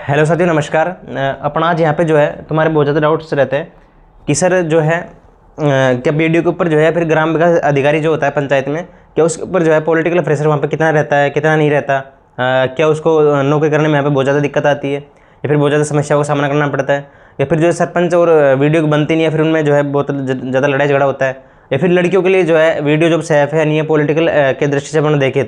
Hello साथियों, नमस्कार। अपना आज यहाँ पे जो है तुम्हारे बहुत ज़्यादा डाउट्स रहते हैं कि सर जो है क्या बीडीओ के ऊपर जो है फिर ग्राम विकास अधिकारी जो होता है पंचायत में, क्या उसके ऊपर जो है पॉलिटिकल प्रेशर वहाँ पे कितना रहता है, कितना नहीं रहता, क्या उसको नौकरी करने में यहाँ पे बहुत ज़्यादा दिक्कत आती है या फिर बहुत ज़्यादा समस्याओं का सामना करना पड़ता है, या फिर जो है सरपंच और वीडियो की बनती नहीं है, फिर उनमें जो है बहुत ज़्यादा लड़ाई झगड़ा होता है, या फिर लड़कियों के लिए जो है वीडियो जब सेफ है नहीं है पॉलिटिकल के दृष्टि से अपन देखें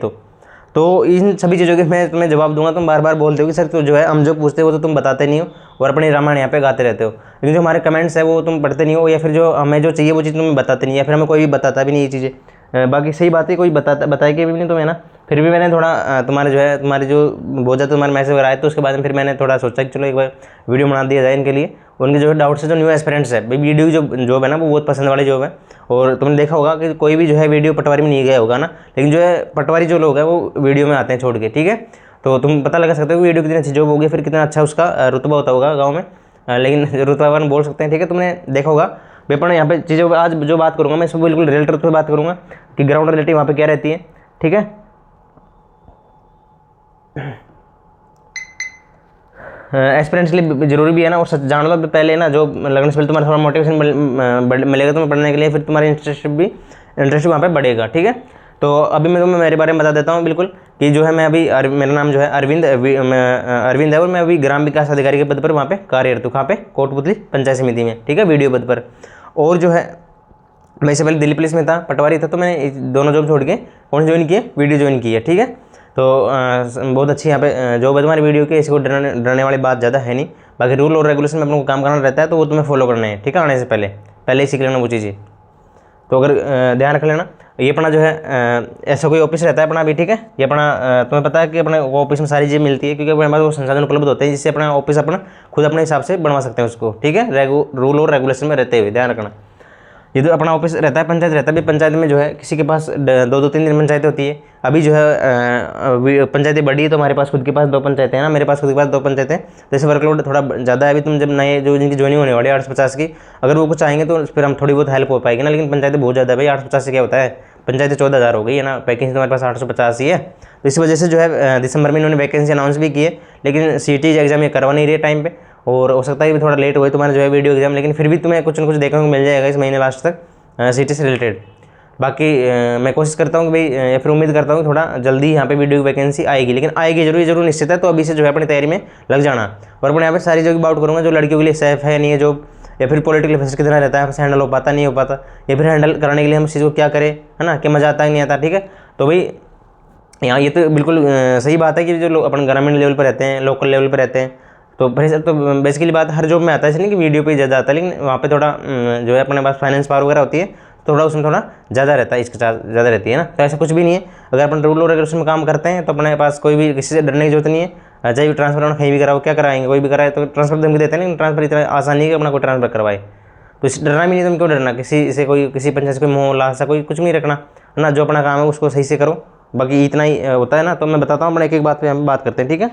तो इन सभी चीज़ों के मैं तुम्हें जवाब दूंगा। तुम बार बार बोलते हो कि सर तो जो है हम जो पूछते हो वो तो तुम बताते नहीं हो और अपनी रामायण यहाँ पे गाते रहते हो, लेकिन जो हमारे कमेंट्स है वो तुम पढ़ते नहीं हो, या फिर जो हमें जो चाहिए वो चीज़ तुम्हें बताते नहीं, या फिर हमें कोई भी बताता भी नहीं ये चीज़ें। बाकी सही बात है, कोई बताएगी भी नहीं तुम्हें ना। फिर भी मैंने थोड़ा तुम्हारे जो है तुम्हारे जो बहुत ज़्यादा तुम्हारे मैसेज वगैरह आए तो उसके बाद में फिर मैंने थोड़ा सोचा कि चलो एक बार वीडियो बना दिया जाए इनके लिए, उनके जो है डाउट्स है, जो न्यू एस्पिरेंट्स है। भाई वीडियो जो जॉब है ना वो बहुत पसंद वाली जॉब है, और तुमने देखा होगा कि कोई भी जो है वीडियो पटवारी में नहीं गया होगा ना, लेकिन जो है पटवारी जो लोग हैं वो वीडियो में आते हैं छोड़ के, ठीक है। तो तुम पता लगा सकते हो कि वीडियो कितनी अच्छी जॉब होगी, फिर कितना अच्छा उसका रुतबा होता होगा गाँव में, लेकिन रुतबा अपन बोल सकते हैं, ठीक है। तुमने देखा होगा भाई अपन यहाँ पे चीज़ों आज जो बात करूँगा मैं इसमें बिल्कुल रियल ट्रुथ पे बात करूँगा कि ग्राउंड रियलिटी वहाँ पे क्या रहती है, ठीक है। एस्पिरेंट्स के लिए जरूरी भी है ना, और सच जान लो पहले ना, जो लगने से पहले तुम्हारा थोड़ा मोटिवेशन मिलेगा तुम्हें पढ़ने के लिए, फिर तुम्हारा इंटरेस्ट वहाँ पे बढ़ेगा, ठीक है। तो अभी मैं तुम्हें मेरे बारे में बता देता हूँ बिल्कुल कि जो है मैं अभी मेरा नाम जो है अरविंद है, और मैं अभी ग्राम विकास अधिकारी के पद पर वहाँ पे कार्यरत हूँ। कहाँ पे? कोटपुतली पंचायत समिति में, ठीक है, वीडियो पद पर। और जो है मैं इससे पहले दिल्ली पुलिस में था, पटवारी था, तो मैंने दोनों जॉब छोड़ के कौन ज्वाइन किए? वीडियो ज्वाइन की है, ठीक है। तो बहुत अच्छी यहाँ पे जॉब है तुम्हारी वीडियो की, इसको डरने वाली बात ज़्यादा है नहीं। बाकी रूल और रेगुलेशन में अपने को काम करना रहता है, तो वो तुम्हें फॉलो करना है, ठीक है। आने से पहले ही सीख लेना वो चीज़ें, तो अगर ध्यान रख लेना। ये अपना जो है ऐसा कोई ऑफिस रहता है अपना भी, ठीक है। ये अपना तुम्हें पता है कि अपने ऑफिस में सारी चीज़ें मिलती है, क्योंकि अपने पास वो संसाधन उपलब्ध होते हैं जिससे अपना ऑफिस अपना खुद अपने हिसाब से बनवा सकते हैं उसको, ठीक है, रूल और रेगुलेशन में रहते हुए, ध्यान रखना। ये तो अपना ऑफिस रहता है, पंचायत रहता है। भी पंचायत में जो है किसी के पास 2-3 पंचायतें होती है। अभी जो है पंचायतें बढ़ी है तो हमारे पास खुद के पास 2 पंचायतें हैं ना, मेरे पास खुद के पास 2 पंचायतें। जैसे वर्कलोड थोड़ा ज़्यादा है अभी, तुम जब नए जो जिनकी ज्वाइनिंग होने वाली है 850 की, अगर वो कुछ चाहेंगे तो फिर हम थोड़ी बहुत हेल्प हो पाएगी ना, लेकिन पंचायतें बहुत ज़्यादा है भाई। 850 से क्या होता है, पंचायतें 14,000 हो गई है ना, वैकेंसी तुम्हारे पास 850 ही है। तो इस वजह से जो है दिसंबर में इन्होंने वैकेंसी अनाउंस भी की है, लेकिन सीटी एग्जाम ये करवा नहीं रही टाइम पे, और हो सकता है कि थोड़ा लेट हुए तुम्हारा जो है वीडियो एग्जाम, लेकिन फिर भी तुम्हें कुछ न कुछ देखने को मिल जाएगा इस महीने लास्ट तक सिटी से रिलेटेड। बाकी मैं कोशिश करता हूँ कि भाई, या फिर उम्मीद करता हूँ कि थोड़ा जल्दी यहाँ पे वीडियो की वैकेंसी आएगी, लेकिन आएगी जरूर निश्चित है। तो अभी से जो है अपनी तैयारी में लग जाना, और अपने यहाँ पे सारी जगह बाउट करूँगा जो लड़कियों के लिए सेफ है नहीं है जॉब, या फिर पॉलिटिकल प्रेशर कितना रहता है, हैंडल हो पाता नहीं हो पाता, या फिर हैंडल करने के लिए हम इस चीज़ को क्या करें, है ना, कि मज़ा आता है नहीं आता, ठीक है। तो भाई यहाँ ये तो बिल्कुल सही बात है कि जो लोग अपन ग्रामीण लेवल पर रहते हैं, लोकल लेवल पर रहते हैं, तो प्रेशर तो बेसिकली बात हर जॉब में आता है, इसलिए कि वीडियो पे ज़्यादा आता है, लेकिन वहाँ पे थोड़ा जो है अपने पास फाइनेंस पावर वगैरह होती है, थोड़ा उसमें थोड़ा ज़्यादा रहता है, इसके चार्ज ज़्यादा रहती है ना। तो ऐसा कुछ भी नहीं है, अगर अपन रूल और रेगुलेशन में काम करते हैं तो अपने पास कोई भी किसी से डरने की जरूरत नहीं है। चाहे भी ट्रांसफर होना कहीं भी कराओ, क्या कराएंगे, कोई भी कराए तो ट्रांसफर धमकी देते हैं, लेकिन ट्रांसफर इतना आसान नहीं है कि अपना कोई ट्रांसफर करवाए। तो इस डरना भी नहीं, तुम क्यों डरना किसी से, कोई किसी पंचायत से कोई मोह लालसा कोई कुछ नहीं रखना, है ना। जो अपना काम है उसको सही से करो, बाकी इतना ही होता है ना। तो मैं बताता हूँ, अपने एक बात पे हम बात करते हैं, ठीक है।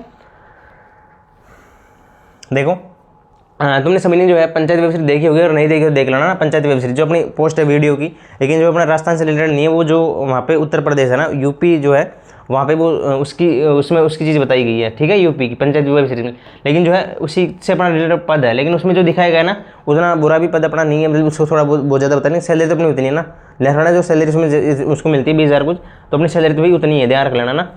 देखो तुमने सभी ने जो है पंचायत वेब सीरीज देखी होगी, और नहीं देखी तो देख लेना ना। पंचायत वेब सीरीज जो अपनी पोस्ट है वीडियो की, लेकिन जो अपना राजस्थान से रिलेटेड नहीं है, वो जो वहाँ पे उत्तर प्रदेश है ना, यूपी जो है वहाँ पे वो उसमें उसकी चीज़ बताई गई है, ठीक है, यूपी की पंचायत वेब सीरीज में। लेकिन जो है उसी से अपना रिलेटेड पद है, लेकिन उसमें जो दिखाया गया ना उतना बुरा भी पद अपना नहीं है, मतलब उसको थोड़ा बहुत ज़्यादा पता नहीं। सैलरी तो अपनी उतनी है ना, लहराना जो सैलरी उसमें उसको मिलती है 20,000 कुछ, तो अपनी सैलरी तो भाई उतनी है, ध्यान रख लेना ना।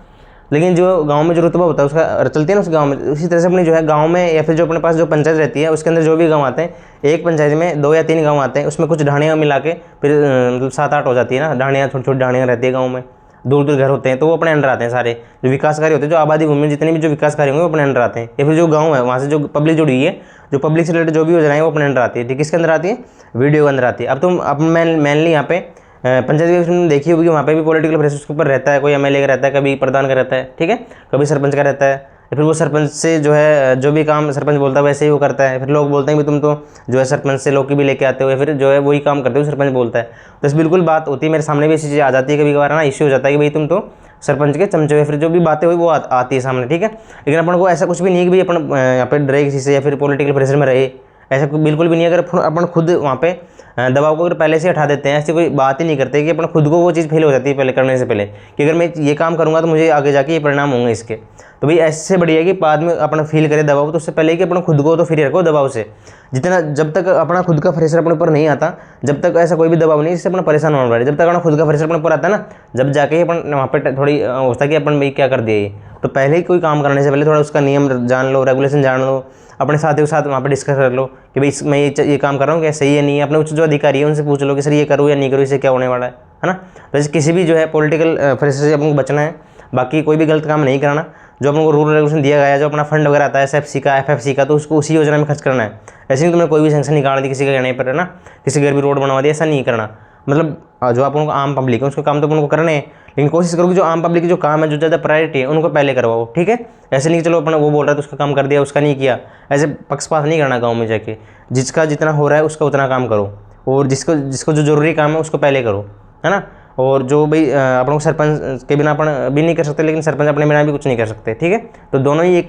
लेकिन जो गांव में जो रुतबा होता है उसका चलती है ना उस गांव में, उसी तरह से अपनी जो है गांव में, या फिर जो अपने पास जो पंचायत रहती है उसके अंदर जो भी गांव आते हैं, एक पंचायत में 2 या 3 गांव आते हैं, उसमें कुछ ढाणियाँ मिला के फिर मतलब 7-8 हो जाती है ना ढाणियाँ, छोटी छोटी ढाणियाँ रहती है गाँव में, दूर घर होते हैं, तो वो अपने अंडर आते हैं सारे जो विकास कार्य होते हैं, जो आबादी भूमि में जितने भी जो विकास कार्य होंगे वो अपने अंडर आते हैं। या फिर जो गाँव है वहाँ से जो पब्लिक जुड़ी है, जो पब्लिक से रिलेटेड जो भी योजनाएं वो अपने अंडर आती है, ठीक, किसके अंदर आती है? वीडियो के अंदर आती है। अब मेनली यहाँ पे पंचायत में देखी होगी, वहाँ पे भी पॉलिटिकल प्रेशर उसके ऊपर रहता है, कोई एमएलए का रहता है, कभी प्रधान का रहता है, ठीक है, कभी सरपंच का रहता है, या फिर वो सरपंच से जो है जो भी काम सरपंच बोलता है वैसे ही वो करता है। फिर लोग बोलते हैं कि तुम तो जो है सरपंच से लोग की भी लेके आते हो, या फिर जो है वही काम करते हो सरपंच बोलता है। तो इस बिल्कुल बात होती है, मेरे सामने भी ऐसी चीज़ें आ जाती है, कभी कभार ना इश्यू हो जाता है कि भाई तुम तो सरपंच के चमचे, या फिर जो भी बातें हुई वो आती है सामने, ठीक है। लेकिन अपन को ऐसा कुछ भी नहीं है कि भाई अपन यहाँ पे डरे किसी से या फिर पॉलिटिकल प्रेशर में रहे, ऐसा बिल्कुल भी नहीं है। अगर अपन खुद वहाँ पे दबाव को अगर पहले से हटा देते हैं, ऐसी कोई बात ही नहीं करते कि अपन खुद को वो चीज़ फील हो जाती है पहले करने से पहले कि अगर मैं ये काम करूँगा तो मुझे आगे जाके ये परिणाम होंगे इसके। तो भाई ऐसे बढ़िया कि बाद में अपना फील करे दबाव, तो उससे पहले कि अपना खुद को तो फ्री रखो दबाव से। जितना जब तक अपना खुद का प्रेशर अपने ऊपर नहीं आता, जब तक ऐसा कोई भी दबाव नहीं जिससे अपना परेशान होना पड़े, जब तक अपना खुद का प्रेशर अपने ऊपर आता है ना, जब जाके अपन वहाँ पे थोड़ी होता है कि अपन भाई क्या कर दिया ये। तो पहले ही कोई काम करने से पहले थोड़ा उसका नियम जान लो, रेगुलेशन जान लो, अपने साथियों के साथ वहाँ पे डिस्कस कर लो कि भाई मैं ये काम कर रहा हूँ क्या सही है नहीं है। अपने उच्च जो अधिकारी है उनसे पूछ लो कि सर ये करूँ या नहीं करूँ, इससे क्या होने वाला है ना। तो जैसे किसी भी जो है पॉलिटिकल प्रेशर से अपन को बचना है, बाकी कोई भी गलत काम नहीं कराना। जो अपन को रूल रेगुलेशन दिया गया है, जो अपना फंड वगैरह आता है SFC का FFC का, तो उसको उसी योजना में खर्च करना है। ऐसे नहीं तुमने कोई भी सेंक्शन निकाल दी किसी का कहने पर है ना, किसी घर भी रोड बनवा दिया, ऐसा नहीं करना। मतलब जो अपन को आम पब्लिक है उसको काम तो अपन को करने हैं, लेकिन कोशिश करो कि जो आम पब्लिक के जो काम है, जो ज़्यादा प्रायोरिटी है, उनको पहले करवाओ, ठीक है। ऐसे नहीं कि चलो अपन वो बोल रहा है तो उसका काम कर दिया, उसका नहीं किया। ऐसे पक्षपात नहीं करना गाँव में जाके, जिसका जितना हो रहा है उसका उतना काम करो, और जिसको जो जरूरी काम है उसको पहले करो, है ना। और जो भाई अपन को सरपंच के बिना अपन भी नहीं कर सकते, लेकिन सरपंच अपने बिना भी कुछ नहीं कर सकते, ठीक है। तो दोनों ही एक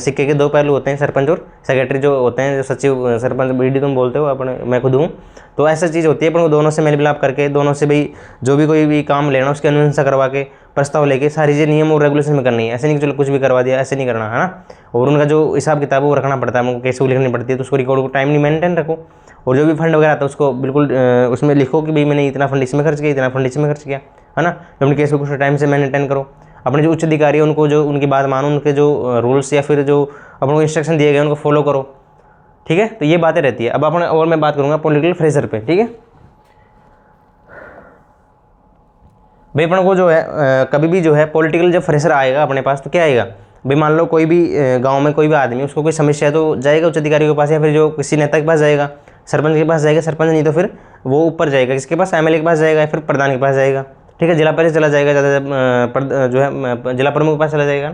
सिक्के के दो पहलू होते हैं, सरपंच और सेक्रेटरी जो होते हैं, जो सचिव सरपंच BD तुम बोलते हो, अपन मैं खुद हूँ। तो ऐसा चीज़ होती है, अपन को दोनों से मेल मिलाप करके, दोनों से भाई जो भी कोई भी काम लेना उसकी अनुशंसा करवा के, प्रस्ताव लेके सारी चीज़ नियम और रेगुलेशन में करनी है। ऐसे नहीं कि चलो कुछ भी करवा दिया, ऐसे नहीं करना है ना। और उनका जो हिसाब किताब है वो रखना पड़ता है, हमको कैसे लिखनी पड़ती है, तो उसको रिकॉर्ड को टाइमली मेंटेन रखो। और जो भी फंड वगैरह आता है उसको बिल्कुल उसमें लिखो कि भाई मैंने इतना फंड इसमें खर्च किया, इतना फंड इसमें खर्च किया, है ना। अपने केस को कुछ टाइम से मेंटेन करो। अपने जो उच्च अधिकारी है उनको जो उनकी बात मानो, उनके जो रूल्स या फिर जो अपन को इंस्ट्रक्शन दिए गए उनको फॉलो करो, ठीक है। तो ये बातें रहती है। अब अपन और मैं बात करूँगा पॉलिटिकल प्रेशर पे, ठीक है। भाई अपन को जो है कभी भी जो है पॉलिटिकल जब प्रेशर आएगा अपने पास तो क्या आएगा भाई, मान लो कोई भी गांव में कोई भी आदमी उसको कोई समस्या है तो जाएगा उच्च अधिकारी के पास, या फिर जो किसी नेता के पास जाएगा, सरपंच के पास जाएगा, सरपंच नहीं तो फिर वो ऊपर जाएगा किसके पास, MLA के पास जाएगा, या फिर प्रधान के पास जाएगा, ठीक है। जिला परिषद चला जाएगा, ज़्यादा जो है जिला प्रमुख के पास चला जाएगा,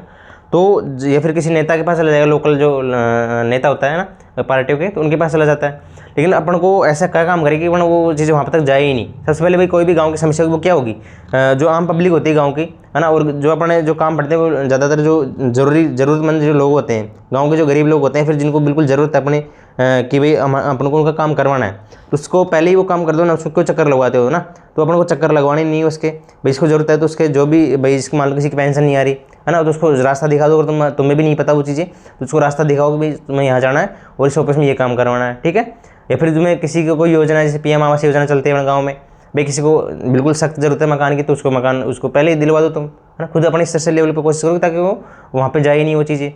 तो या फिर किसी नेता के पास चला जाएगा, लोकल जो नेता होता है ना पार्टियों के, तो उनके पास चला जाता है। लेकिन अपन को ऐसा क्या काम करेगी कि अपन वो चीज़ वहाँ तक जाए ही नहीं। सबसे पहले भाई कोई भी गांव की समस्या होगी वो क्या होगी, जो आम पब्लिक होती है गांव की, है ना। और जो अपने जो काम पड़ते हैं वो ज़्यादातर जो ज़रूरतमंद जो लोग होते हैं गाँव के, जो गरीब लोग होते हैं, फिर जिनको बिल्कुल ज़रूरत है अपने कि भाई अपन को उनका काम करवाना है, तो उसको पहले ही वो काम कर दो ना, उसको क्यों चक्कर लगवाते हो ना। तो अपन को चक्कर लगवाने नहीं है उसके, भाई इसको जरूरत है तो उसके जो भी भाई इसको मान लो किसी की पेंशन नहीं आ रही है ना, तो उसको रास्ता दिखा दो। अगर तुम्हें भी नहीं पता वो चीज़ें तो उसको रास्ता दिखाओ कि भाई तुम्हें यहाँ जाना है और इस ऑफिस में ये काम करवाना है, ठीक है। या फिर तुम्हें किसी को कोई योजना जैसे PM आवास योजना चलती है गाँव में, भाई किसी को बिल्कुल सख्त जरूरत है मकान की, तो उसको मकान उसको पहले ही दिलवा दो तुम, है ना। खुद अपने स्तर से लेवल पर कोशिश करो ताकि वो वहाँ पर जाए ही नहीं वो चीज़ें।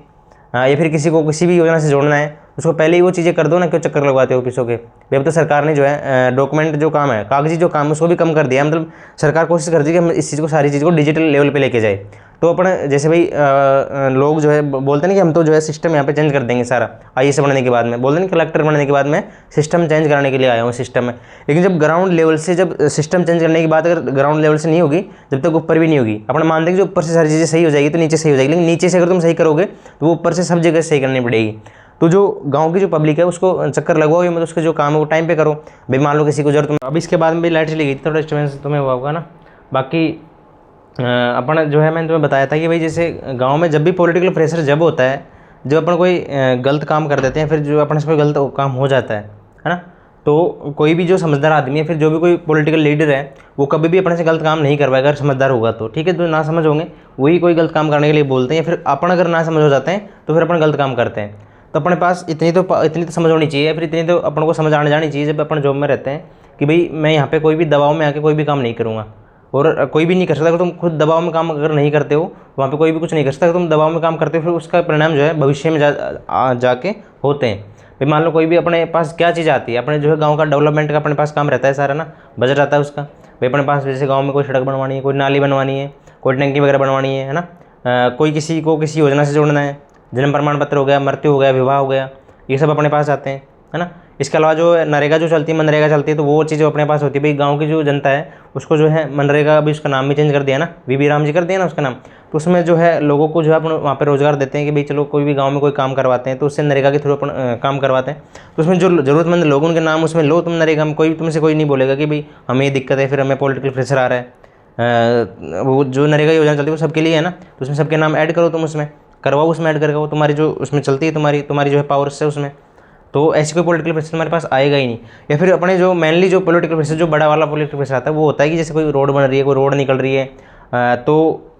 या फिर किसी को किसी भी योजना से जोड़ना है उसको पहले ही वो चीज़ें कर दो ना, क्यों चक्कर लगवाते हो ऑफिसों के। अब तो सरकार ने जो है डॉक्यूमेंट जो काम है, कागजी जो काम है, उसको भी कम कर दिया। मतलब सरकार कोशिश करती है कि हम इस चीज़ को, सारी चीज़ को डिजिटल लेवल पे लेके जाए। तो अपन जैसे भाई लोग जो है बोलते हैं कि हम तो जो है सिस्टम यहाँ पे चेंज कर देंगे सारा, IAS बनने के बाद में, बोलते हैं कलेक्टर बनने के बाद में सिस्टम चेंज कराने के लिए आया हूँ सिस्टम में। लेकिन जब ग्राउंड लेवल से, जब सिस्टम चेंज करने की बात अगर ग्राउंड लेवल से नहीं होगी, जब तक ऊपर भी नहीं होगी, अपन मानते हैं कि जो ऊपर से सारी चीज़ें सही हो जाएगी तो नीचे सही हो जाएगी। लेकिन नीचे से अगर तुम सही करोगे तो वो ऊपर से सब जगह सही करनी पड़ेगी। तो जो गांव की जो पब्लिक है उसको चक्कर लगवाओ, मतलब उसका जो काम है वो टाइम पे करो। भाई मान लो किसी को जरूरत, अब इसके बाद में भी लाइट चली गई, थोड़ा डिस्टर्बेंस तुम्हें हुआ होगा ना। बाकी अपन जो है मैंने तुम्हें बताया था कि भाई जैसे गांव में जब भी पॉलिटिकल प्रेशर जब होता है, जब अपन कोई गलत काम कर देते हैं, फिर जो अपन से कोई गलत काम हो जाता है ना, तो कोई भी जो समझदार आदमी है, फिर जो भी कोई पॉलिटिकल लीडर है, वो कभी भी अपने से गलत काम नहीं करवाएगा अगर समझदार होगा तो, ठीक है। तो ना समझ होंगे वही कोई गलत काम करने के लिए बोलते हैं, या फिर अपन अगर ना समझ हो जाते हैं तो फिर अपन गलत काम करते हैं। तो अपने पास इतनी तो समझ होनी चाहिए, फिर इतनी तो अपन को समझ आने जानी चाहिए जब अपन जॉब में रहते हैं कि भाई मैं यहाँ पे कोई भी दबाव में आके कोई भी काम नहीं करूँगा, और कोई भी नहीं कर सकता। अगर तुम खुद दबाव में काम अगर नहीं करते हो वहाँ पे कोई भी कुछ नहीं कर सकता। अगर तुम दबाव में काम करते हो फिर उसका परिणाम जो है भविष्य में जाके होते हैं। भाई मान लो कोई भी अपने पास क्या चीज़ आती है, अपने जो है गाँव का डेवलपमेंट का अपने पास काम रहता है सारा ना, बजट आता है उसका। भाई अपने पास जैसे गाँव में कोई सड़क बनवानी है, कोई नाली बनवानी है, कोई टंकी वगैरह बनवानी है ना, कोई किसी को किसी योजना से जोड़ना है, जन्म प्रमाण पत्र हो गया, मृत्यु हो गया, विवाह हो गया, ये सब अपने पास आते हैं, है ना। इसके अलावा जो नरेगा जो चलती है, मनरेगा चलती है, तो वो चीज़ अपने पास होती है। भाई गांव की जो जनता है उसको जो है मनरेगा, अभी उसका नाम भी चेंज कर दिया ना, VB राम जी कर दिया ना उसका नाम। तो उसमें जो है लोगों को जो है अपन वहाँ पे रोज़गार देते हैं कि भाई चलो कोई भी गांव में कोई काम करवाते हैं तो उससे नरेगा के थ्रू अपन काम करवाते हैं। तो उसमें जो ज़रूरतमंद लोग उनके नाम उसमें लो तुम नरेगा में, कोई तुमसे कोई नहीं बोलेगा कि भाई हमें ये दिक्कत है, फिर हमें पॉलिटिकल प्रेशर आ रहा है। वो जो नरेगा योजना चलती है वो सबके लिए है ना, तो उसमें सबके नाम ऐड करो, तुम उसमें करवाओ, उसमें ऐड करके वो तुम्हारी जो उसमें चलती है, तुम्हारी जो है पावर्स है उसमें, तो ऐसी कोई पॉलिटिकल प्रेशर हमारे पास आएगा ही नहीं। या फिर अपने जो मेनली जो पॉलिटिकल प्रेशर, जो बड़ा वाला पॉलिटिकल प्रेशर आता है, वो होता है कि जैसे कोई रोड बन रही है, कोई रोड निकल रही है, तो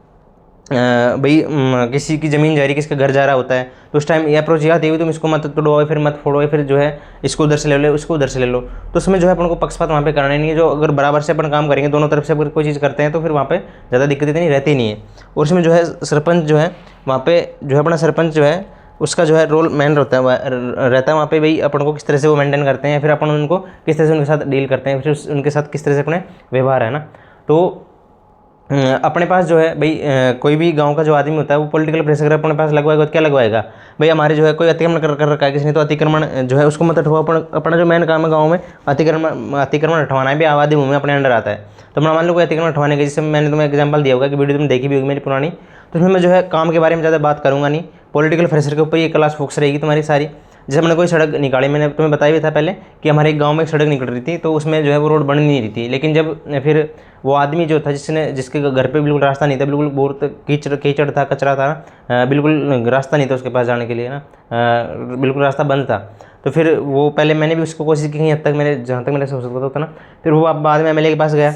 भाई किसी की ज़मीन जा रही है, किसी का घर जा रहा होता है, तो उस टाइम ये अप्रोच ये आती है तुम इसको मत तोड़ो, फिर मत फोड़ो, फिर जो है इसको उधर से ले लो, इसको उधर से ले लो। तो उसमें जो है अपन को पक्षपात वहाँ पे करना ही नहीं है। जो अगर बराबर से अपन काम करेंगे, दोनों तरफ से अगर कोई चीज़ करते हैं, तो फिर वहाँ पे ज़्यादा दिक्कत इतनी रहती नहीं है। और उसमें जो है सरपंच जो है वहाँ पे जो है अपना सरपंच जो है उसका जो है रोल मेन रहता है वहाँ पे भाई अपन को किस तरह से वो मेंटेन करते हैं, फिर अपन उनको किस तरह से उनके साथ डील करते हैं, फिर उनके साथ किस तरह से अपने व्यवहार है ना। तो अपने पास जो है भाई कोई भी गांव का जो आदमी होता है वो पॉलिटिकल प्रेशर अपने पास लगवाएगा तो क्या लगवाएगा भाई, हमारे जो है कोई अतिक्रमण कर रखा है किसी ने, तो अतिक्रमण जो है उसको मत हटवाओ। अपना जो मेन काम है गाँव में अतिक्रमण हटवाना है भी, आबादी भूमि अपने अंडर आता है। तो अपना मान लो कोई अतिक्रमण हटवाने के, जिससे मैंने तुम्हें एग्जाम्पल दिया होगा कि वीडियो तुमने देखी भी होगी मेरी पुरानी, तो उसमें मैं जो है काम के बारे में ज़्यादा बात करूँगा नहीं, पॉलिटिकल प्रेशर के ऊपर ये क्लास फोकस रहेगी तुम्हारी सारी। जैसे मैंने कोई सड़क निकाली, मैंने तुम्हें बताया भी था पहले कि हमारे एक गांव में एक सड़क निकल रही थी, तो उसमें जो है वो रोड बन नहीं रही थी। लेकिन जब फिर वो आदमी जो था जिसके घर पे बिल्कुल रास्ता नहीं था, बिल्कुल बहुत कीचड़ था, कचरा था, बिल्कुल रास्ता नहीं था उसके पास जाने के लिए ना, बिल्कुल रास्ता बंद था। तो फिर वो पहले मैंने भी उसको कोशिश की कहीं हद तक, मैंने जहाँ तक मेरे से हो सकता था ना, फिर वो बाद में MLA के पास गया।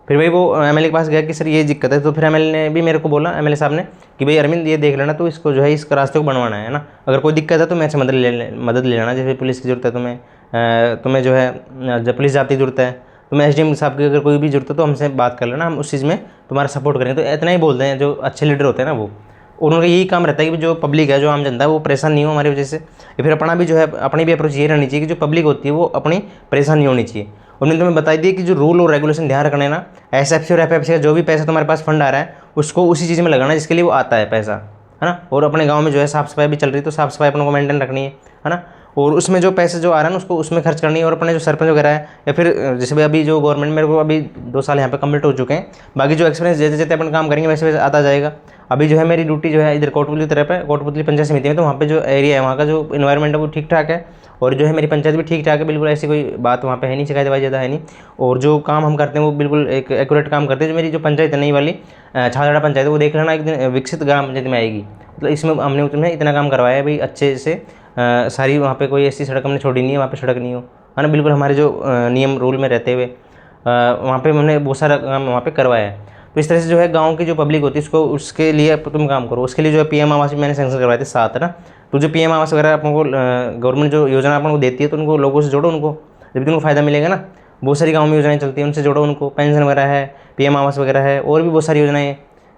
फिर भाई वो MLA के पास गया कि सर ये दिक्कत है, तो फिर MLA ने भी मेरे को बोला, MLA साहब ने, कि भाई अरविंद ये देख लेना, तो इसको जो है इस रास्ते को बनवाना है ना, अगर कोई दिक्कत है तो मेरे से मदद ले लेना, जैसे पुलिस की ज़रूरत है तुम्हें जो है जब पुलिस जाती ज़रूरत है, तुम्हें SDM साहब की अगर कोई भी ज़रूरत है तो हमसे बात कर लेना, हम उस चीज़ में तुम्हारा सपोर्ट करेंगे। तो इतना ही बोलते हैं जो अच्छे लीडर होते हैं ना वो, और उनका यही काम रहता है कि जो पब्लिक है, जो आम जनता है, वो परेशान नहीं हो हमारी वजह से। या फिर अपना भी जो है अपनी भी अप्रोच ये रहनी चाहिए कि जो पब्लिक होती है वो अपनी परेशान नहीं होनी चाहिए। उन्होंने तुम्हें बताई दिया कि जो रूल और रेगुलेशन ध्यान रखना है ना, SFC और FFC का जो भी पैसा तुम्हारे पास फंड आ रहा है उसको उसी चीज़ में लगाना है जिसके लिए वो आता है पैसा, है ना। और अपने गाँव में जो है साफ़ सफाई भी चल रही है, तो साफ़ सफाई अपने को मेंटेन रखनी है ना। और उसमें जो पैसे जो आ रहा है ना उसको उसमें खर्च करनी है। और अपने जो सरपंच वगैरह है, या फिर जैसे भाई अभी जो गवर्नमेंट, मेरे को अभी 2 साल यहाँ पे कंप्लीट हो चुके हैं, बाकी जो एक्सपीरियंस जैसे जैसे अपन काम करेंगे वैसे वैसे आता जाएगा। अभी जो है मेरी ड्यूटी जो है इधर कोटपुतली तरफ है, कोटपुतली पंचायत समिति में, तो वहाँ पे जो एरिया है, वहाँ का जो इन्वायरमेंट है वो ठीक ठाक है, और जो है मेरी पंचायत भी ठीक ठाक है, बिल्कुल ऐसी कोई बात वहाँ पे है नहीं, शिकायत वाई ज़्यादा है नहीं। और जो काम हम करते हैं वो बिल्कुल एक एक्यूरेट काम करते हैं। जो मेरी जो पंचायत है नई वाली छाछड़ा पंचायत है, वो देख लेना एक दिन विकसित ग्राम पंचायत में आएगी। मतलब इसमें हमने तुम्हें इतना काम करवाया है भाई अच्छे से, सारी वहाँ पे कोई ऐसी सड़क हमने छोड़ी नहीं है, वहाँ पे सड़क नहीं हो, है ना, बिल्कुल हमारे जो नियम रूल में रहते हुए वहाँ पे हमने बहुत सारा काम वहाँ पे करवाया है। तो इस तरह से जो है गांव की जो पब्लिक होती है उसको, उसके लिए तुम काम करो। उसके लिए जो है PM आवास भी मैंने सेंक्शन करवाए थे 7, है ना। तो जो PM आवास वगैरह अपन को गवर्नमेंट जो योजना अपन को देती है, तो उनको लोगों से जोड़ो, उनको जब तुमको फ़ायदा मिलेगा ना। बहुत सारी गाँव में योजनाएँ चलती हैं, उनसे जोड़ो, उनको पेंशन वगैरह है, PM आवास वगैरह है, और भी बहुत सारी योजनाएँ।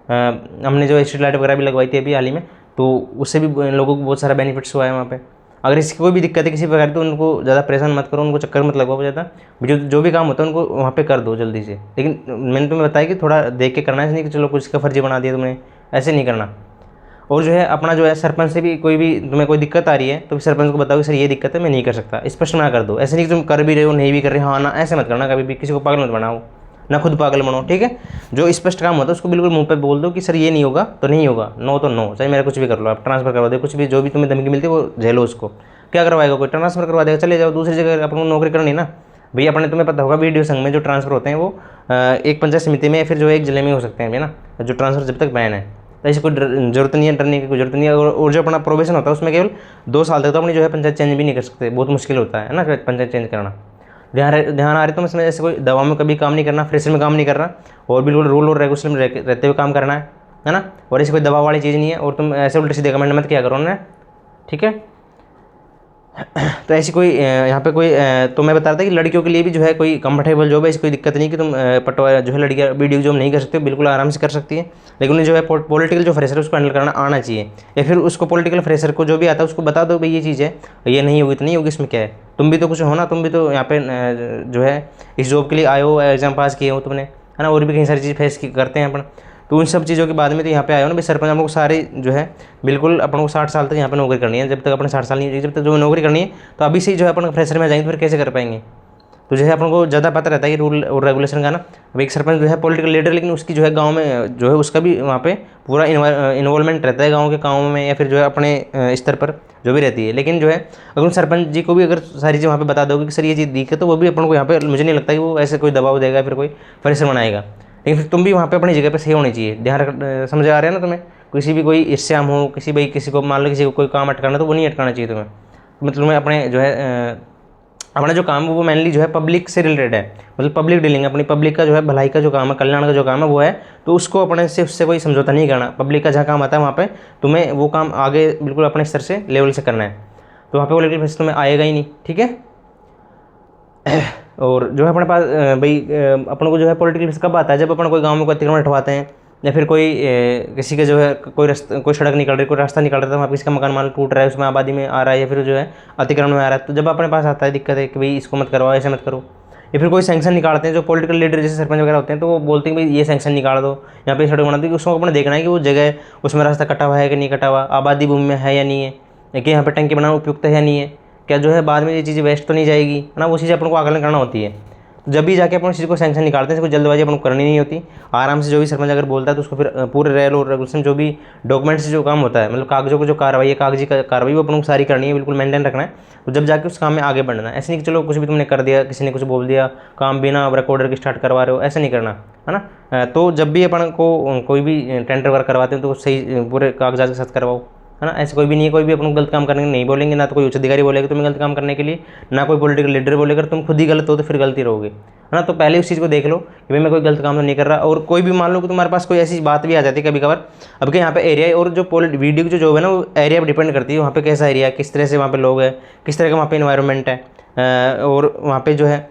हमने जो स्ट्रीट लाइट वगैरह भी लगवाई थी अभी हाल ही में, तो उससे भी लोगों को बहुत सारा बेनिफिट्स हुआ है वहाँ पे। अगर इसकी कोई भी दिक्कत है किसी प्रकार की, तो उनको ज़्यादा परेशान मत करो, उनको चक्कर मत लगवाओ ज़्यादा, जो भी काम होता है उनको वहाँ पे कर दो जल्दी से। लेकिन मैंने तुम्हें बताया कि थोड़ा देख के करना है, नहीं कि चलो कुछ का फर्जी बना दिया तुमने, ऐसे नहीं करना। और जो है अपना जो है सरपंच से भी कोई भी तुम्हें कोई दिक्कत आ रही है तो सरपंच को बताओ कि सर ये दिक्कत है, मैं नहीं कर सकता, स्पष्ट मना कर दो। ऐसे नहीं कि तुम कर भी रहे हो नहीं भी कर रहे हो, हाँ ना, ऐसे मत करना, कभी भी किसी को पागल मत बनाओ, ना खुद पागल बनो, ठीक है। जो स्पष्ट काम होता है उसको बिल्कुल मुंह पे बोल दो कि सर ये नहीं होगा तो नहीं होगा, नो तो नो, चाहे मेरा कुछ भी कर लो, आप ट्रांसफर करवा दो, कुछ भी जो भी तुम्हें धमकी मिलती है वो झेलो उसको। क्या करवाएगा कोई, ट्रांसफर करवा देगा, चले जाओ दूसरी जगह, अपन को नौकरी करनी ना भैया। अपने तुम्हें पता होगा BDO संघ में जो ट्रांसफर होते हैं वो एक पंचायत समिति में या फिर जो एक जिले में हो सकते हैं है ना, जो ट्रांसफर जब तक बैन है। तो ऐसी कोई जरूरत नहीं है, डरने की कोई जरूरत नहीं है। और जो अपना प्रोबेशन होता है उसमें केवल 2 साल तक तो अपनी जो है पंचायत चेंज भी नहीं कर सकते, बहुत मुश्किल होता है ना पंचायत चेंज करना। ध्यान आ रही तो इसमें ऐसे कोई दवा में कभी काम नहीं करना, फ्रेशर में काम नहीं करना, और बिल्कुल रूल और रेगुलेशन में रहते हुए काम करना है ना। और ऐसी कोई दवा वाली चीज़ नहीं है, और तुम ऐसे उल्टे सीधे कमेंट मत किया करो ना, ठीक है। तो ऐसी कोई यहाँ पे कोई तो मैं बता रहा था कि लड़कियों के लिए भी जो है कोई कंफर्टेबल जॉब है, ऐसी कोई दिक्कत नहीं कि तुम पटवा जो है लड़कियाँ BDO जॉब नहीं कर सकते, बिल्कुल आराम से कर सकती है। लेकिन उन्हें जो है पॉलिटिकल जो फ्रेशर है उसको हैंडल करना आना चाहिए, या फिर उसको पॉलिटिकल फ्रेशर को जो भी आता है उसको बता दो भाई ये चीज़ है, ये नहीं होगी तो नहीं होगी, इसमें क्या है, तुम भी तो कुछ हो ना, तुम भी तो यहाँ पे जो है इस जॉब के लिए आए हो, एग्जाम पास किए हो तुमने, है ना। और भी कई सारी चीज़ फेस करते हैं अपन, तो उन सब चीज़ों के बाद में तो यहाँ पे आए हो ना भाई। सरपंच हम लोग सारे जो है बिल्कुल अपन को 60 साल तक यहाँ पे नौकरी करनी है। जब तक अपने 60 साल नहीं, जब तक जो नौकरी करनी है तो अभी से ही जो है अपन फ्रेशर में जाएंगे तो फिर कैसे कर पाएंगे। तो जो है अपन को ज़्यादा पता रहता है कि रूल और रेगुलेशन का ना। अब एक सरपंच जो है पॉलिटिकल लीडर, लेकिन उसकी जो है गाँव में जो है उसका भी वहाँ पे पूरा इन्वॉल्वमेंट रहता है गाँव के कामों में, या फिर जो है अपने स्तर पर जो भी रहती है। लेकिन जो है अगर सरपंच जी को भी अगर सारी चीज़ वहाँ पे बता दोगे कि सर ये चीज़ दिक्कत है, तो वो भी अपन को यहाँ पे मुझे नहीं लगता कि वो ऐसे कोई दबाव देगा फिर कोई फ्रेशर बनाएगा। लेकिन फिर तुम भी वहाँ पे अपनी जगह पे सही होनी चाहिए। ध्यान रख, समझ आ रहा है ना तुम्हें? किसी भी कोई ईर्ष्याम हो, किसी को मान लो किसी को कोई काम अटकाना, तो वो नहीं अटकाना चाहिए तुम्हें। मतलब तुम्हें अपने जो है अपना जो काम है वो मेनली जो है पब्लिक से रिलेटेड है, मतलब पब्लिक डीलिंग, अपनी पब्लिक का जो है भलाई का जो काम है, कल्याण का जो काम है वो है, तो उसको अपने से उससे कोई समझौता नहीं करना। पब्लिक का जहाँ काम आता है वहाँ पे तुम्हें वो काम आगे बिल्कुल अपने स्तर से लेवल से करना है, तो वहाँ पे पॉलिटिकल प्रेशर तुम्हें आएगा ही नहीं, ठीक है। और जो है अपने पास भाई अपन को जो है पॉलिटिकल प्रेशर कब आता है? जब अपन कोई गाँव में कोई अतिक्रमण हटवाते हैं, या फिर कोई किसी के जो है कोई सड़क निकल रही, कोई रास्ता निकल रहा है, तो वहाँ पे किसी का मकान मान टूट रहा है, उसमें आबादी में आ रहा है, या फिर जो है अतिक्रमण में आ रहा है, तो जब अपने पास आता है दिक्कत है कि भाई इसको मत करवाओ, ऐसे मत करो, या फिर कोई सैंक्शन निकालते हैं जो पॉलिटिकल लीडर जैसे सरपंच वगैरह होते हैं, तो वो बोलते हैं भाई ये सैंक्शन निकाल दो, यहाँ पे सड़क बना दो, उसको अपने देखना है कि वो जगह उसमें रास्ता कटा हुआ है कि नहीं कटा हुआ, आबादी भूमि में है या नहीं है, या कि यहाँ पर टंकी बनाना उपयुक्त है या नहीं है, क्या जो है बाद में ये चीज़ वेस्ट तो नहीं जाएगी, है ना। वो चीज़ अपन को आकलन करना होती है। तो जब भी जाके अपन किसी को सैंक्शन निकालते हैं, इसको जल्दबाजी अपन को करनी नहीं होती। आराम से जो भी सरपंच अगर बोलता है तो उसको फिर पूरे रेगुलेशन जो भी डॉक्यूमेंट्स जो काम होता है, मतलब कागजों को जो कार्रवाई है, कागजी कार्रवाई वो अपन को सारी करनी है, बिल्कुल मेंटेन रखना है। तो जब जाके उस काम में आगे बढ़ना है, ऐसे नहीं कि चलो कुछ भी तुमने कर दिया, किसी ने कुछ बोल दिया, काम बिना रिकॉर्डर के स्टार्ट करवा रहे हो, ऐसा नहीं करना, है ना। तो जब भी अपन को कोई भी टेंडर वर्क करवाते हैं तो सही पूरे कागजात के साथ करवाओ, है ना। ऐसे कोई भी नहीं है, कोई भी अपन को गलत काम करने के नहीं बोलेंगे, ना तो कोई उच्च अधिकारी बोलेगा तुम्हें गलत काम करने के लिए, ना कोई पॉलिटिकल लीडर बोलेगा। तुम खुद ही गलत हो तो फिर गलती रहोगे, है ना। तो पहले उस चीज़ को देख लो कि भाई मैं कोई गलत काम तो नहीं कर रहा। और कोई भी मान लो कि तुम्हारे पास कोई ऐसी बात भी आ जाती है कभी कभार, अब के यहाँ पे एरिया है, और जो वीडियो की जो जॉब है ना वो एरिया पर डिपेंड करती है, वहाँ पे कैसा एरिया है, किस तरह से वहाँ पे लोग हैं, किस तरह का वहाँ पे इन्वायरमेंट है, और वहाँ पे जो है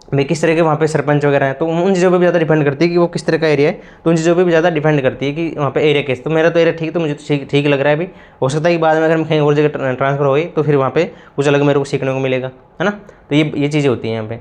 भाई किस तरह के वहाँ पे सरपंच वगैरह हैं, तो उन चीज़ों पे भी ज़्यादा डिपेंड करती है कि वो किस तरह का एरिया है। तो उन चीज़ों पे भी ज़्यादा डिपेंड करती है कि वहाँ पे एरिया कैसे। तो मेरा तो एरिया ठीक, तो मुझे तो ठीक लग रहा है। अभी हो सकता है कि बाद में अगर मैं कहीं और जगह ट्रांसफर हो गई तो फिर वहाँ पे कुछ अलग मेरे को सीखने को मिलेगा, है ना। तो ये चीज़ें होती हैं यहाँ पे।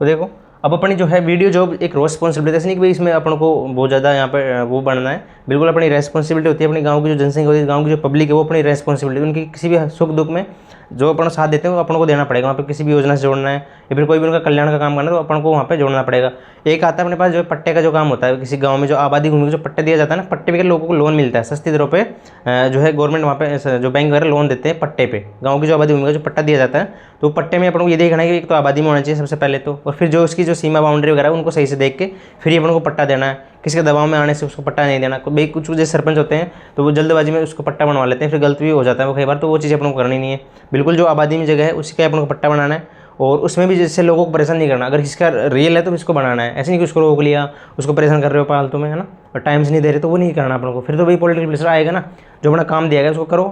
तो देखो अब अपनी जो है वीडियो जॉब एक रिस्पॉन्सिबिलिटी, ऐसे नहीं कि भाई इसमें अपन को बहुत ज़्यादा यहाँ पर वो बनना है, बिल्कुल अपनी रेस्पॉन्सिबिलिटी होती है। अपने गांव की जो जनसंख्या होती है, गांव की जो पब्लिक है, वो अपनी रेस्पॉन्सिबिलिटी, उनकी किसी भी सुख दुख में जो अपन साथ देते हैं वो अपन को देना पड़ेगा। वहाँ पे किसी भी योजना से जोड़ना है या फिर कोई भी उनका कल्याण का काम करना है तो अपन को वहाँ पे जोड़ना पड़ेगा। एक आता है अपने पास जो पट्टे का जो काम होता है, किसी गाँव में जो आबादी भूमि जो पट्टे दिया जाता है ना, पट्टे पे लोगों को लोन मिलता है सस्ती दरों पे, जो है गवर्नमेंट वहाँ पे जो बैंक वगैरह लोन देते हैं पट्टे पे। गाँव की जो आबादी भूमि का जो पट्टा दिया जाता है, तो पट्टे में अपन को ये देखना है कि एक तो आबादी में होना चाहिए सबसे पहले तो, और फिर जो उसकी जो सीमा बाउंड्री वगैरह उनको सही से देख के फिर ये अपन को पट्टा देना है। किसी के दबाव में आने से उसको पट्टा नहीं देना। भाई कुछ जैसे सरपंच होते हैं तो वो जल्दबाजी में उसको पट्टा बनवा लेते हैं, फिर गलत भी हो जाता है वो कई बार। तो वो चीज़ अपन को करनी नहीं है। बिल्कुल जो आबादी में जगह है उसी का अपन को पट्टा बनाना है, और उसमें भी जैसे लोगों को परेशान नहीं करना। अगर किसका रियल है तो इसको बनाना है, ऐसे नहीं कि उसको रोक लिया, उसको परेशान कर रहे हो फालतू में, है ना, और टाइम से नहीं दे रहे, तो वो नहीं करना अपन को। फिर तो भाई पॉलिटिकल प्रेशर आएगा ना। जो अपना काम दिया गया उसको करो,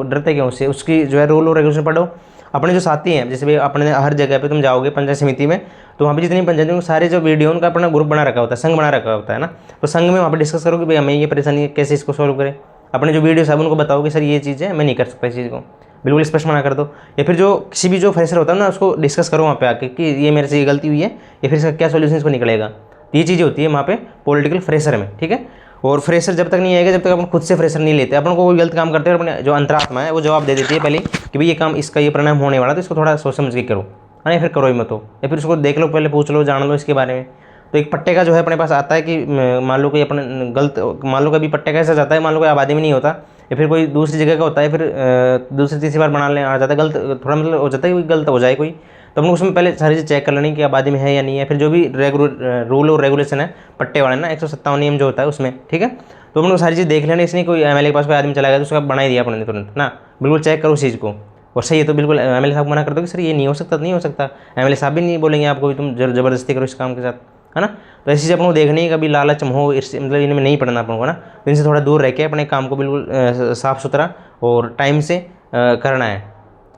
डरते क्यों उससे? उसकी जो है रूल और रेगुलेशन पढ़ो। अपने जो साथी हैं, जैसे भाई अपने हर जगह पे तुम जाओगे पंचायत समिति में, तो वहाँ पे जितनी पंचायत में सारे जो वीडियो उनका अपना ग्रुप बना रखा होता है, संघ बना रखा होता है ना। तो संघ में वहाँ पे डिस्कस करो कि भाई हमें ये परेशानी है, कैसे इसको सॉल्व करें। अपने जो वीडियो सब उनको बताओ कि सर ये चीज़ है, मैं नहीं कर सकता इस चीज़ को, बिल्कुल स्पष्ट मना कर दो। या फिर जो किसी भी जो फ्रेशर होता है ना, उसको डिस्कस करो वहाँ पे आके कि ये मेरे से ये गलती हुई है, या फिर इसका क्या सोल्यूशन इसको निकलेगा। ये चीज़ें होती है वहाँ पे पॉलिटिकल फ्रेशर में, ठीक है। और फ्रेशर जब तक नहीं आएगा जब तक अपन खुद से फ्रेशर नहीं लेते। अपन को कोई गलत काम करते हैं, अपने जो अंतरात्मा है वो जवाब दे देती है पहले कि भाई ये काम इसका ये परिणाम होने वाला, तो इसको थोड़ा सोच समझ के करो, है ना। फिर करो ही मत हो, या फिर उसको देख लो, पहले पूछ लो, जान लो इसके बारे में। तो एक पट्टे का जो है अपने पास आता है कि मान लो कोई अपने गलत, मान लो कभी पट्टे का ऐसा जाता है, मान लो कोई आबादी में नहीं होता, या फिर कोई दूसरी जगह का होता है, फिर दूसरी तीसरी बार बनाने आ जाता है, गलत थोड़ा मतलब हो जाता है, कोई गलत हो जाए कोई, तो हम उसमें पहले सारी चीज़ चेक कर लेनी कि आबादी में है या नहीं है। फिर जो भी रूल और रेगुलेशन है पट्टे वाले ना, 157 नियम जो होता है उसमें, ठीक है। तो अपन को सारी चीज़ देख लेना, इसलिए कोई एमएलए के पास कोई आदमी चला गया तो उसका बना ही दिया अपने तुरंत ना। बिल्कुल चेक करो उस चीज़ को, और सही है तो बिल्कुल एमएलए साहब मना कर दो कि सर ये नहीं हो सकता, तो नहीं हो सकता। एमएलए साहब भी नहीं बोलेंगे आपको भी तुम ज़बरदस्ती करो इस काम के साथ, है ना। तो ऐसी चीज़ अपन को देखनी है, कभी लालच मोह मतलब इनमें नहीं पड़ना अपन को ना। तो इनसे थोड़ा दूर रह के अपने काम को बिल्कुल साफ़ सुथरा और टाइम से करना है,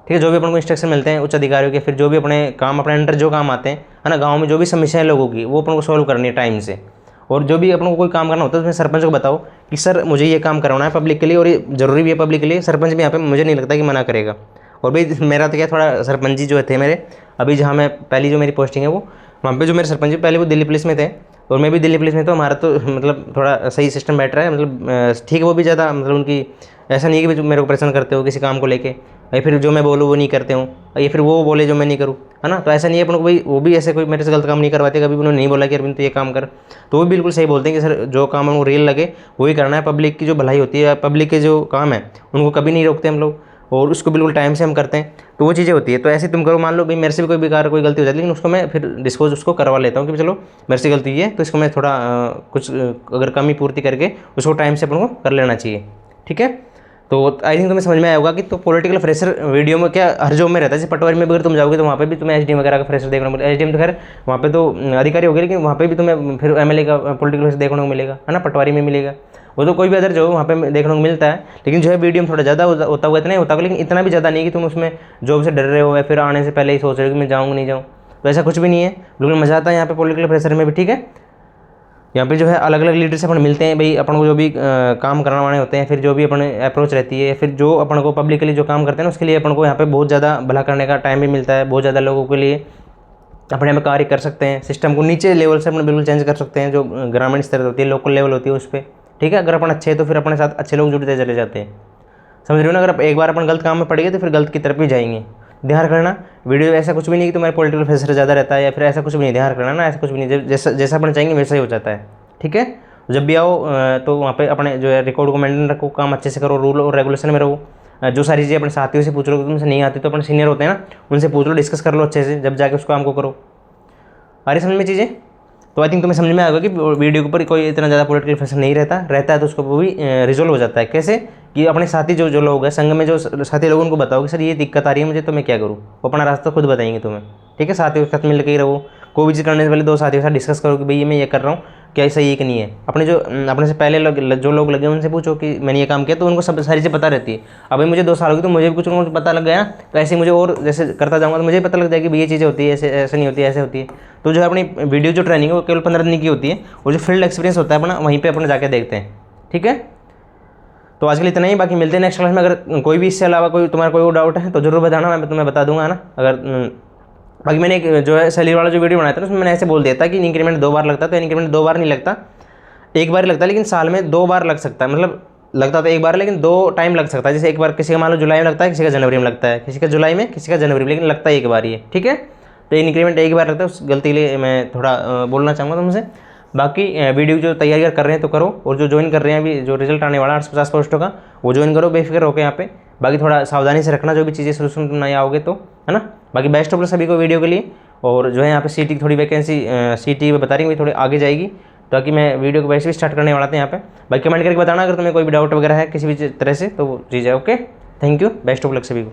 ठीक है। जो भी अपन को इंस्ट्रक्शन मिलते हैं उच्च अधिकारियों के, फिर जो भी अपने काम अपने अंडर जो काम आते हैं, है ना, गाँव में जो भी समस्याएं लोगों की, वो अपन को सॉल्व करनी है टाइम से। और जो भी अपन को कोई काम करना होता है उसमें सरपंच को बताओ कि सर मुझे ये काम करवाना है पब्लिक के लिए, और ये जरूरी भी है पब्लिक के लिए। सरपंच भी यहाँ पे मुझे नहीं लगता कि मना करेगा। और भाई मेरा तो क्या थोड़ा सरपंच जी जो थे मेरे, अभी जहाँ मैं पहली जो मेरी पोस्टिंग है वो वहाँ पे जो मेरे सरपंच जी पहले वो दिल्ली पुलिस में थे, और मैं भी दिल्ली पुलिस में, तो हमारा तो मतलब थोड़ा सही सिस्टम बैठ रहा है, मतलब ठीक है। वो भी ज़्यादा मतलब उनकी ऐसा नहीं है कि मेरे को परेशान करते हो किसी काम को लेके, या फिर जो मैं बोलूँ वो नहीं करते हूँ, या फिर वो बोले जो मैं नहीं करूँ, है ना। तो ऐसा नहीं है अपन को भाई, वो भी ऐसे कोई मेरे से गलत काम नहीं करवाते, कभी उन्होंने नहीं बोला कि अरविंद तो ये काम कर, तो वो भी बिल्कुल सही बोलते हैं कि सर जो काम हमको रियल लगे वही करना है। पब्लिक की जो भलाई होती है, पब्लिक के जो काम है उनको कभी नहीं रोकते हम लोग, और उसको बिल्कुल टाइम से हम करते हैं, तो वो चीज़ें होती है। तो ऐसे तुम करो, मान लो भाई मेरे से भी कोई बेकार कोई गलती हो जाती है, लेकिन उसको मैं फिर डिस्पोज उसको करवा लेता हूँ कि चलो मेरे से गलती है तो इसको मैं थोड़ा कुछ अगर कमी पूर्ति करके उसको टाइम से अपन को कर लेना चाहिए, ठीक है। तो आई थिंक तुम्हें समझ में आया होगा कि तो पॉलिटिकल फ्रेशर वीडियो में क्या हर जॉब में रहता है। जैसे पटवारी में अगर तुम जाओगे तो वहाँ पे भी तुम्हें एसडीएम वगैरह का फ्रेशर देखने को मिलेगा। एसडीएम तो खैर वहाँ पे तो अधिकारी हो गए, लेकिन वहाँ पे भी तुम्हें फिर एमएलए का पॉलिटिकल फ्रेशर देखने को मिलेगा, है ना। पटवारी में मिलेगा, वो तो कोई भी अदर जो वहाँ पे देखने को मिलता है, लेकिन जो है वीडियो में थोड़ा ज़्यादा होता हुआ इतना ही होता होगा, लेकिन इतना भी ज़्यादा नहीं कि तुम उसमें जॉब से डर रहे हो या फिर आने से पहले ही सोच रहे हो कि मैं जाऊँगा नहीं जाऊँ। तो ऐसा कुछ भी नहीं है, बिल्कुल मज़ा आता है यहाँ पे पॉलिटिकल प्रेशर में भी, ठीक है। यहाँ पे जो है अलग अलग लीडर से अपन मिलते हैं भाई, अपन को जो भी काम करवाने होते हैं, फिर जो भी अपन अप्रोच रहती है, फिर जो अपन को पब्लिकली जो काम करते हैं ना उसके लिए अपन को यहाँ पे बहुत ज़्यादा भला करने का टाइम भी मिलता है। बहुत ज़्यादा लोगों के लिए अपने यहाँ पे कार्य कर सकते हैं, सिस्टम को नीचे लेवल से अपन बिल्कुल चेंज कर सकते हैं, जो ग्रामीण स्तर होती है, लोकल लेवल होती है उस पर, ठीक है। अगर अपन अच्छे हैं तो फिर अपने साथ अच्छे लोग जुड़ते चले जाते हैं, समझ रहे हो ना। अगर एक बार अपन गलत काम में पड़ गए तो फिर गलत की तरफ भी जाएंगे। ध्यान करना, वीडियो ऐसा कुछ भी नहीं कि तुम्हारे पॉलिटिकल प्रेशर ज़्यादा रहता है या फिर ऐसा कुछ भी नहीं। ध्यान करना ना, ऐसा कुछ भी नहीं, जैसा अपन चाहेंगे वैसा ही हो जाता है, ठीक है। जब भी आओ तो वहाँ पे अपने जो है रिकॉर्ड को मेंटेन रखो, काम अच्छे से करो, रूल और रेगुलेशन में रहो। जो सारी चीज़ें अपने साथियों से पूछ लो, तुमसे नहीं आती तो अपने सीनियर होते हैं ना उनसे पूछ लो, डिस्कस कर लो अच्छे से, जब जाके उस काम को करो। आ रही समझ में चीज़ें? तो आई थिंक तुम्हें समझ में आएगा कि वीडियो के ऊपर कोई इतना ज़्यादा पॉलिटिकल प्रेशर नहीं रहता है तो उसको वो भी रिजोल्व हो जाता है। कैसे कि अपने साथी जो लोग हैं संघ में, जो साथी लोग उनको बताओ कि सर ये दिक्कत आ रही है मुझे, तो मैं क्या करूँ, वो अपना रास्ता खुद बताएंगे तुम्हें, ठीक है। साथियों के साथ मिल के ही रहो, कोई भी चीज़ करने से पहले दो साथियों के साथ डिस्कस करो कि भाई ये मैं ये कर रहा हूँ, क्या सही है कि नहीं है। अपने से पहले जो लोग लगे उनसे पूछो कि मैंने ये काम किया, तो उनको सब सारी चीज़ पता रहती है। अभी मुझे 2 साल हो गए तो मुझे भी कुछ उनको पता लग गया ना, तो ऐसे मुझे और जैसे करता जाऊँगा तो मुझे पता लग जाएगा कि ये चीज़ें होती है, ऐसे नहीं होती है, ऐसे होती है। तो जो है अपनी वीडियो जो ट्रेनिंग है वो केवल 15 दिन की होती है, और जो फील्ड एक्सपीरियंस होता है अपना वहीं पर अपने जाके देखते हैं, ठीक है। तो आज के लिए इतना ही, बाकी मिलते हैं नेक्स्ट क्लास में। अगर कोई भी इससे अलावा कोई तुम्हारा कोई और डाउट है तो जरूर बताना, मैं तुम्हें बता दूंगा, है ना। अगर बाकी मैंने एक जो है सैलरी वाला जो वीडियो बनाया था उसमें मैंने ऐसे बोल दिया था कि इंक्रीमेंट 2 बार लगता है, तो इंक्रीमेंट 2 बार नहीं लगता, 1 बार ही लगता है, लेकिन साल में 2 बार लग सकता है। मतलब लगता तो 1 बार है लेकिन 2 टाइम लग सकता है। जैसे एक बार किसी का मान लो जुलाई में लगता है, किसी का जनवरी में लगता है, किसी का जुलाई में, किसी का जनवरी में, लेकिन लगता है 1 बार ही है, ठीक है। तो इंक्रीमेंट 1 बार लगता है, उस गलती के लिए मैं थोड़ा बोलना चाहूँगा तुमसे। बाकी वीडियो जो तैयारी कर रहे हैं तो करो, और जो ज्वाइन कर रहे हैं अभी, जो रिजल्ट आने वाला है 850 पोस्टों का, वो ज्वाइन करो बेफिक्र होकर यहाँ पे। बाकी थोड़ा सावधानी से रखना, जो भी चीज़ें सोल्यूशन तुम नहीं आओगे तो, है ना। बाकी बेस्ट ऑफ लक सभी को वीडियो के लिए। और जो है यहाँ पे सीटी की थोड़ी वैकेंसी सीटी बता रही है थोड़ी आगे जाएगी, ताकि मैं वीडियो को वैसे भी स्टार्ट करने वाला था यहाँ पे। बाकी कमेंट करके बताना अगर तुम्हें कोई भी डाउट वगैरह है किसी भी तरह से, तो वो चीज़ है। Okay, thank you, best of luck सभी को।